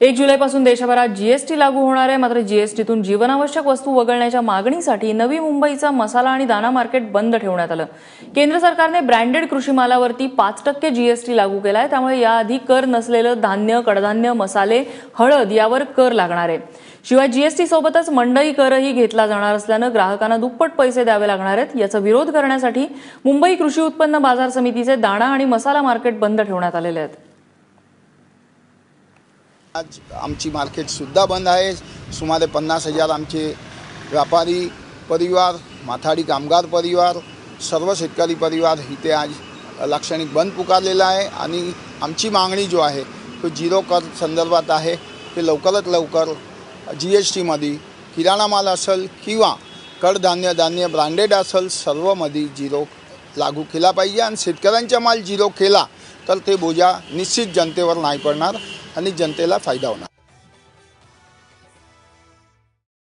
1 जुलैपासून देशभरात जीएसटी लागू होणार आहे। मात्र जीएसटीतून जीवनावश्यक वस्तू वगळण्याच्या मागणीसाठी नवी मुंबईचा मसाला आणि दाणा मार्केट बंद ठेवण्यात आलं। केंद्र सरकारने ब्रँडेड कृषी मालावरती 5% जीएसटी लागू केलाय। त्यामुळे याआधी कर नसलेलं धान्य, कडधान्य, मसाले, हळद यावर कर लागणार आहे। शिवाय जीएसटी सोबतच मंडई करही घेतला जाणार असल्यानं ग्राहकांना दुप्पट पैसे द्यावे लागणार आहेत। याचा विरोध करण्यासाठी मुंबई कृषी उत्पन्न बाजार समितीचे दाणा आणि मसाला मार्केट बंद ठेवण्यात आलेले आहेत। आज आमची मार्केट सुद्धा बंद आहे। सुमारे 50,000 आमचे व्यापारी परिवार, माथाडी कामगार परिवार, सर्व शेतकरी परिवार इथे आज लाक्षणिक बंद पुकारलेला आहे। आणि आमची मागणी जो आहे तो झिरो कर संदर्भात आहे की लवकरात लवकर जीएसटी मध्ये किराणा माल असेल किंवा कडधान्य, धान्य ब्रँडेड असेल सर्वमध्ये झिरो लागू केला पाहिजे। आणि शेतकऱ्यांचा माल झिरो केला तर ते बोजा निश्चित जनतेवर नाही पडणार आणि जनतेला फायदा होणार।